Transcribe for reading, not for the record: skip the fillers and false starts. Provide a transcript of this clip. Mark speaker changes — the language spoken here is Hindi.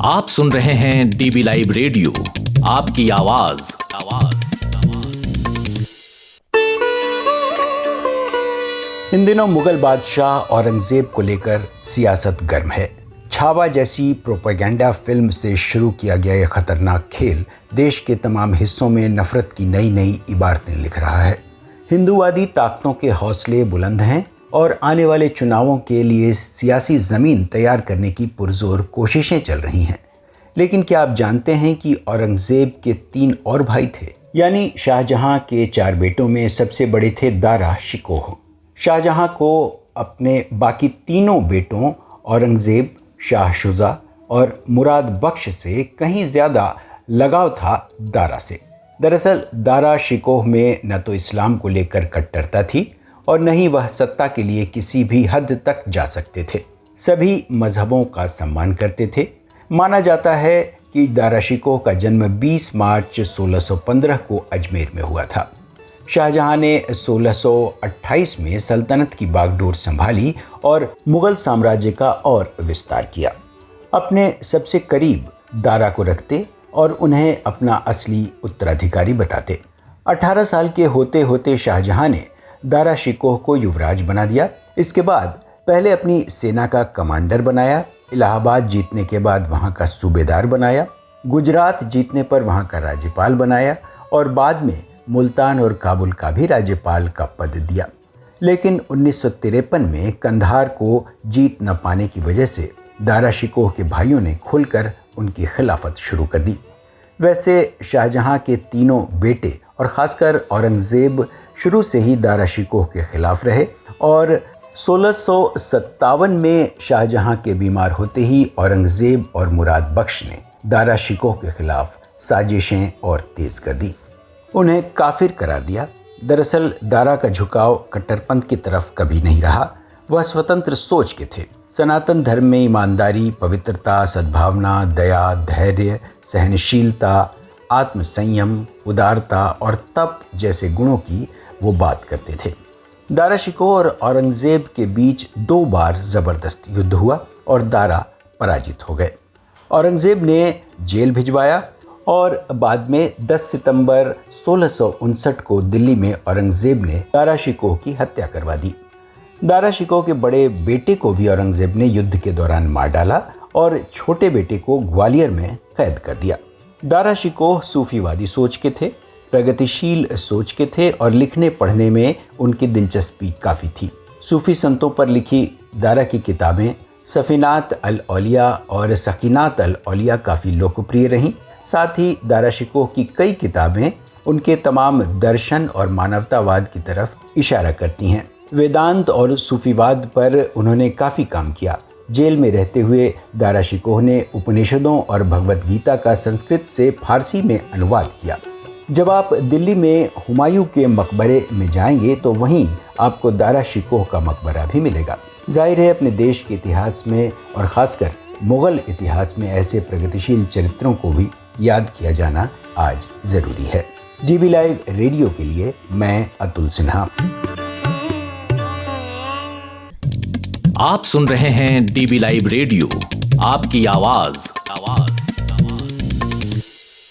Speaker 1: आप सुन रहे हैं डीबी लाइव रेडियो, आपकी आवाज।
Speaker 2: इन दिनों मुगल बादशाह औरंगजेब को लेकर सियासत गर्म है। छावा जैसी प्रोपेगेंडा फिल्म से शुरू किया गया यह खतरनाक खेल देश के तमाम हिस्सों में नफरत की नई नई इबारतें लिख रहा है। हिंदूवादी ताकतों के हौसले बुलंद हैं और आने वाले चुनावों के लिए सियासी ज़मीन तैयार करने की पुरजोर कोशिशें चल रही हैं। लेकिन क्या आप जानते हैं कि औरंगजेब के 3 और भाई थे? यानी शाहजहां के 4 बेटों में सबसे बड़े थे दारा शिकोह। शाहजहां को अपने बाकी तीनों बेटों औरंगजेब, शाह शुजा और मुराद बख्श से कहीं ज़्यादा लगाव था दारा से। दरअसल दारा शिकोह में न तो इस्लाम को लेकर कट्टरता थी और न ही वह सत्ता के लिए किसी भी हद तक जा सकते थे। सभी मजहबों का सम्मान करते थे। माना जाता है कि दारा शिकोह का जन्म 20 मार्च 1615 को अजमेर में हुआ था। शाहजहां ने 1628 में सल्तनत की बागडोर संभाली और मुगल साम्राज्य का और विस्तार किया। अपने सबसे करीब दारा को रखते और उन्हें अपना असली उत्तराधिकारी बताते। 18 साल के होते होते शाहजहां ने दारा शिकोह को युवराज बना दिया। इसके बाद पहले अपनी सेना का कमांडर बनाया, इलाहाबाद जीतने के बाद वहां का सूबेदार बनाया, गुजरात जीतने पर वहां का राज्यपाल बनाया और बाद में मुल्तान और काबुल का भी राज्यपाल का पद दिया। लेकिन 1953 में कंधार को जीत न पाने की वजह से दारा शिकोह के भाइयों ने खुलकर उनकी खिलाफत शुरू कर दी। वैसे शाहजहां के तीनों बेटे और ख़ासकर औरंगज़ेब शुरू से ही दारा शिकोह के खिलाफ रहे और 1657 में शाहजहां के बीमार होते ही औरंगज़ेब और मुराद बख्श ने दारा शिकोह के खिलाफ साजिशें और तेज़ कर दी, उन्हें काफिर करार दिया। दरअसल दारा का झुकाव कट्टरपंथ की तरफ कभी नहीं रहा। वह स्वतंत्र सोच के थे। सनातन धर्म में ईमानदारी, पवित्रता, सद्भावना, दया, धैर्य, सहनशीलता, आत्मसंयम, उदारता और तप जैसे गुणों की वो बात करते थे। दारा शिकोह और औरंगज़ेब के बीच 2 बार ज़बरदस्त युद्ध हुआ और दारा पराजित हो गए। औरंगज़ेब ने जेल भिजवाया और बाद में 10 सितंबर 1659 को दिल्ली में औरंगज़ेब ने दारा शिकोह की हत्या करवा दी। दारा शिकोह के बड़े बेटे को भी औरंगज़ेब ने युद्ध के दौरान मार डाला और छोटे बेटे को ग्वालियर में कैद कर दिया। दारा शिकोह सूफीवादी सोच के थे, प्रगतिशील सोच के थे और लिखने पढ़ने में उनकी दिलचस्पी काफ़ी थी। सूफी संतों पर लिखी दारा की किताबें सफ़ीनात अल औलिया और सकीनात अल औलिया काफ़ी लोकप्रिय रहीं। साथ ही दारा शिकोह की कई किताबें उनके तमाम दर्शन और मानवतावाद की तरफ इशारा करती हैं। वेदांत और सूफीवाद पर उन्होंने काफ़ी काम किया। जेल में रहते हुए दारा शिकोह ने उपनिषदों और भगवत गीता का संस्कृत से फारसी में अनुवाद किया। जब आप दिल्ली में हुमायूं के मकबरे में जाएंगे तो वहीं आपको दारा शिकोह का मकबरा भी मिलेगा। जाहिर है अपने देश के इतिहास में और ख़ासकर मुग़ल इतिहास में ऐसे प्रगतिशील चरित्रों को भी याद किया जाना आज ज़रूरी है। डीबी लाइव रेडियो के लिए मैं अतुल सिन्हा।
Speaker 1: आप सुन रहे हैं डीबी लाइव रेडियो, आपकी आवाज़।